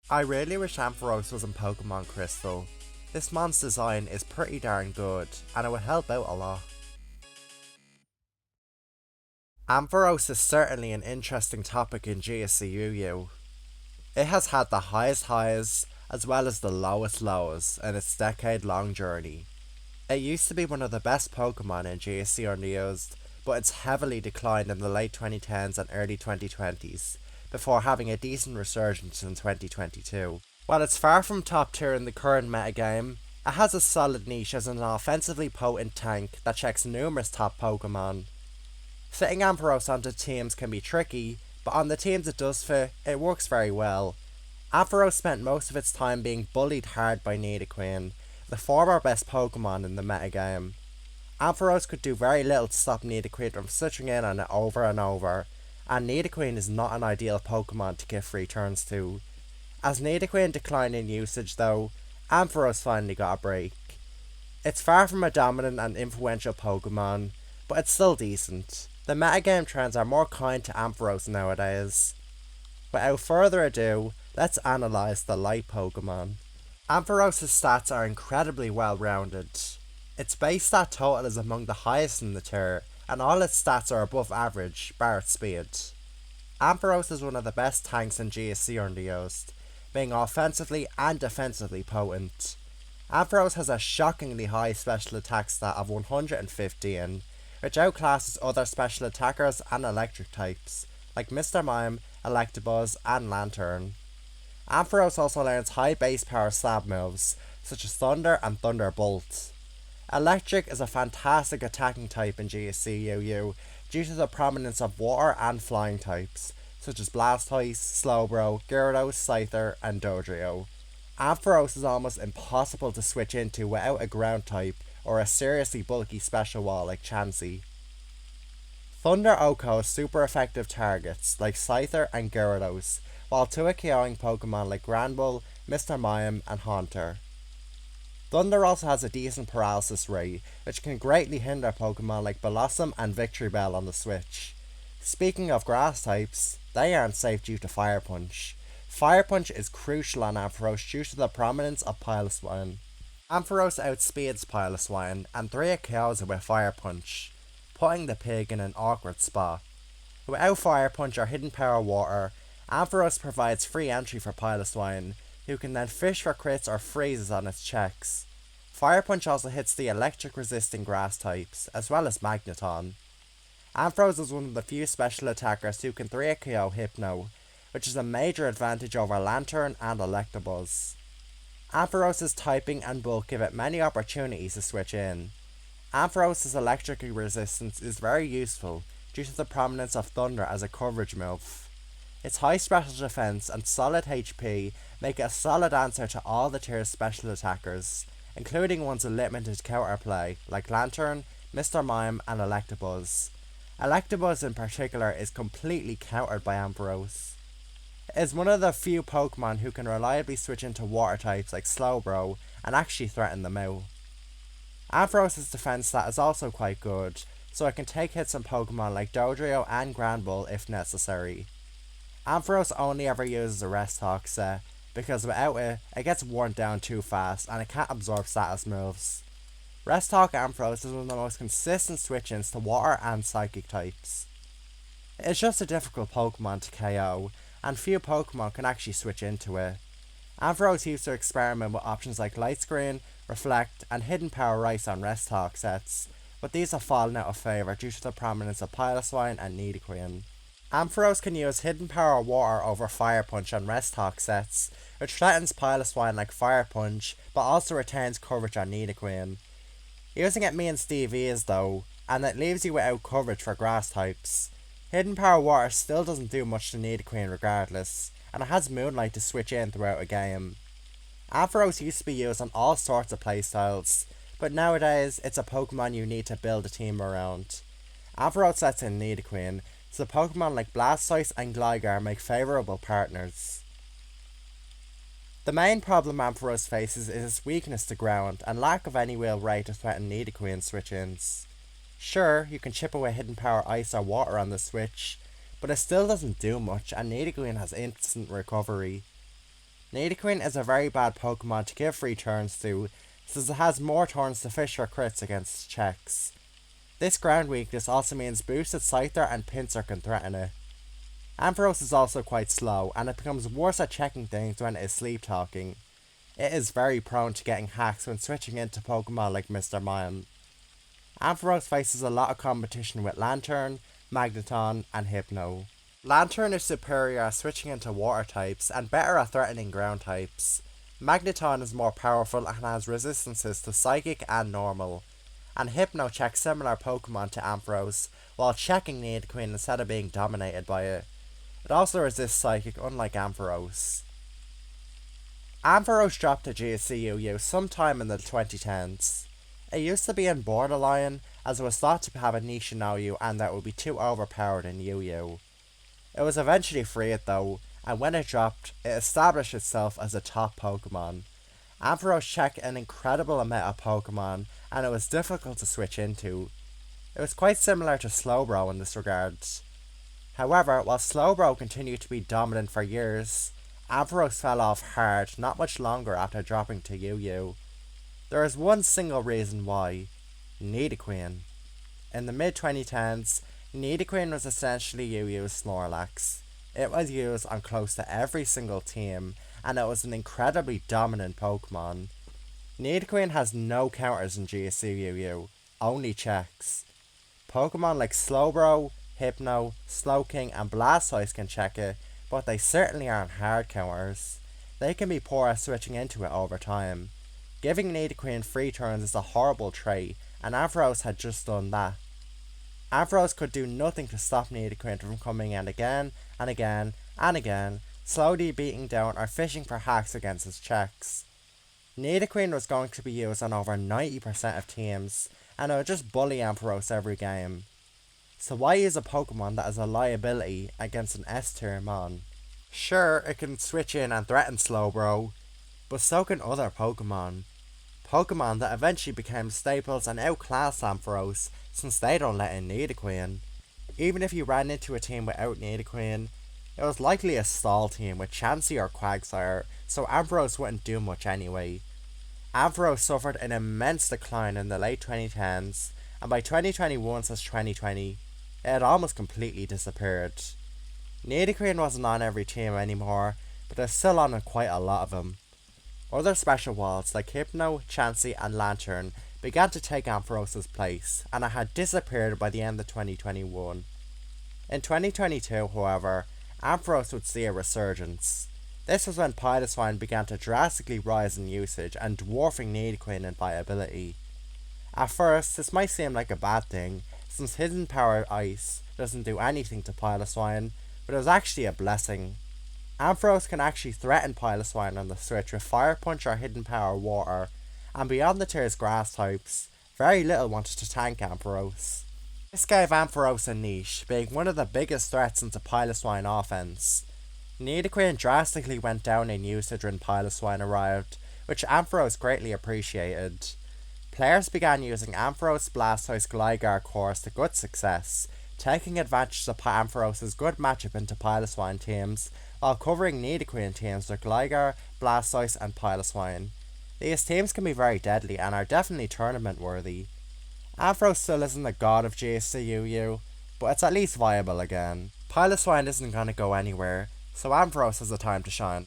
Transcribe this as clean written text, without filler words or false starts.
I really wish Ampharos was in Pokemon Crystal. This mon's design is pretty darn good, and it would help out a lot. Ampharos is certainly an interesting topic in GSCUU. It has had the highest highs, as well as the lowest lows, in its decade-long journey. It used to be one of the best Pokemon in GSC Underused, but it's heavily declined in the late 2010s and early 2020s, before having a decent resurgence in 2022. While it's far from top tier in the current metagame, it has a solid niche as an offensively potent tank that checks numerous top Pokemon. Fitting Ampharos onto teams can be tricky, but on the teams it does fit, it works very well. Ampharos spent most of its time being bullied hard by Nidoqueen, the former best Pokemon in the metagame. Ampharos could do very little to stop Nidoqueen from switching in on it over and over, and Nidoqueen is not an ideal Pokemon to give free turns to. As Nidoqueen declined in usage though, Ampharos finally got a break. It's far from a dominant and influential Pokemon, but it's still decent. The metagame trends are more kind to Ampharos nowadays. Without further ado, let's analyse the light Pokemon. Ampharos' stats are incredibly well rounded. Its base stat total is among the highest in the tier, and all its stats are above average, bar its speed. Ampharos is one of the best tanks in GSC Underused, being offensively and defensively potent. Ampharos has a shockingly high special attack stat of 115, which outclasses other special attackers and electric types, like Mr. Mime, Electabuzz, and Lantern. Ampharos also learns high base power stab moves, such as Thunder and Thunderbolt. Electric is a fantastic attacking type in GSCUU due to the prominence of water and flying types, such as Blastoise, Slowbro, Gyarados, Scyther, and Dodrio. Ampharos is almost impossible to switch into without a ground type or a seriously bulky special wall like Chansey. Thunder Oko has super effective targets like Scyther and Gyarados, while 2 KOing Pokemon like Granbull, Mr. Mime, and Haunter. Thunder also has a decent paralysis rate, which can greatly hinder Pokemon like Blossom and Victory Bell on the Switch. Speaking of grass types, they aren't safe due to Fire Punch. Fire Punch is crucial on Ampharos due to the prominence of Piloswine. Ampharos outspeeds Piloswine and 3 KOs it with Fire Punch, putting the pig in an awkward spot. Without Fire Punch or Hidden Power Water, Ampharos provides free entry for Piloswine, who can then fish for crits or freezes on its checks. Fire Punch also hits the electric resisting grass types, as well as Magneton. Ampharos is one of the few special attackers who can 3 KO Hypno, which is a major advantage over Lantern and Electabuzz. Ampharos' typing and bulk give it many opportunities to switch in. Ampharos' electric resistance is very useful due to the prominence of Thunder as a coverage move. Its high special defense and solid HP make it a solid answer to all the tier's special attackers, including ones with limited counterplay like Lantern, Mr. Mime, and Electabuzz. Electabuzz in particular is completely countered by Ampharos. It is one of the few Pokemon who can reliably switch into water types like Slowbro and actually threaten them out. Ampharos' defense stat is also quite good, so it can take hits on Pokemon like Dodrio and Granbull if necessary. Ampharos only ever uses a Rest Talk set, because without it, it gets worn down too fast and it can't absorb status moves. Rest Talk Ampharos is one of the most consistent switch-ins to water and psychic types. It is just a difficult Pokemon to KO, and few Pokemon can actually switch into it. Ampharos used to experiment with options like Light Screen, Reflect, and Hidden Power Ice on Rest Talk sets, but these have fallen out of favour due to the prominence of Piloswine and Nidoqueen. Ampharos can use Hidden Power Water over Fire Punch on Rest Talk sets, which threatens Piloswine like Fire Punch, but also retains coverage on Nidoqueen. Using it means DVs though, and it leaves you without coverage for grass types. Hidden Power Water still doesn't do much to Nidoqueen regardless, and it has Moonlight to switch in throughout a game. Ampharos used to be used on all sorts of playstyles, but nowadays it's a Pokemon you need to build a team around. Ampharos lets in Nidoqueen, so Pokemon like Blastoise and Gligar make favourable partners. The main problem Ampharos faces is its weakness to ground and lack of any real way to threaten Nidoqueen switch-ins. Sure, you can chip away Hidden Power Ice or Water on the switch, but it still doesn't do much and Nidoqueen has instant recovery. Nidoqueen is a very bad Pokemon to give free turns to, since it has more turns to fish for crits against checks. This ground weakness also means boosted Scyther and Pinsir can threaten it. Ampharos is also quite slow, and it becomes worse at checking things when it is sleep talking. It is very prone to getting hacks when switching into Pokemon like Mr. Mime. Ampharos faces a lot of competition with Lantern, Magneton, and Hypno. Lantern is superior at switching into water types and better at threatening ground types. Magneton is more powerful and has resistances to Psychic and Normal. And Hypno checks similar Pokemon to Ampharos, while checking Nidoqueen instead of being dominated by it. It also resists Psychic, unlike Ampharos. Ampharos dropped to GSC sometime in the 2010s. It used to be in Borderline, as it was thought to have a niche in OU and that it would be too overpowered in UU. It was eventually freed though, and when it dropped, it established itself as a top Pokemon. Ampharos checked an incredible amount of Pokemon, and it was difficult to switch into. It was quite similar to Slowbro in this regard. However, while Slowbro continued to be dominant for years, Ampharos fell off hard not much longer after dropping to UU. There is one single reason why: Nidoqueen. In the mid-2010s, Nidoqueen was essentially UU's Snorlax. It was used on close to every single team, and it was an incredibly dominant Pokemon. Nidoqueen has no counters in GSC only checks. Pokemon like Slowbro, Hypno, Slowking, and Blastoise can check it, but they certainly aren't hard counters. They can be poor at switching into it over time. Giving Nidoqueen free turns is a horrible trait, and Ampharos had just done that. Ampharos could do nothing to stop Nidoqueen from coming in again and again and again, slowly beating down or fishing for hacks against its checks. Nidoqueen was going to be used on over 90% of teams, and it would just bully Ampharos every game. So why use a Pokemon that is a liability against an S-tier mon? Sure, it can switch in and threaten Slowbro, but so can other Pokemon. Pokemon that eventually became staples and outclassed Ampharos, since they don't let in Nidoqueen. Even if you ran into a team without Nidoqueen, it was likely a stall team with Chansey or Quagsire, so Ampharos wouldn't do much anyway. Ampharos suffered an immense decline in the late 2010s, and by 2021/2020, it had almost completely disappeared. Nidoqueen wasn't on every team anymore, but it's still on quite a lot of them. Other special walls like Hypno, Chansey, and Lantern began to take Ampharos' place, and it had disappeared by the end of 2021. In 2022, however, Ampharos would see a resurgence. This was when Piloswine began to drastically rise in usage and dwarfing Nidoqueen in viability. At first, this might seem like a bad thing, since Hidden Power Ice doesn't do anything to Piloswine, but it was actually a blessing. Ampharos can actually threaten Piloswine on the switch with Fire Punch or Hidden Power Water, and beyond the tier's grass types, very little wanted to tank Ampharos. This gave Ampharos a niche, being one of the biggest threats into Piloswine offense. Nidoqueen drastically went down in usage when Piloswine arrived, which Ampharos greatly appreciated. Players began using Ampharos, Blastoise, Gligar cores to good success, taking advantage of Ampharos' good matchup into Piloswine teams, while covering Nidoqueen teams with Gligar, Blastoise, and Piloswine. These teams can be very deadly and are definitely tournament worthy. Ampharos still isn't the god of GSC but it's at least viable again. Piloswine isn't going to go anywhere, so Ampharos has the time to shine.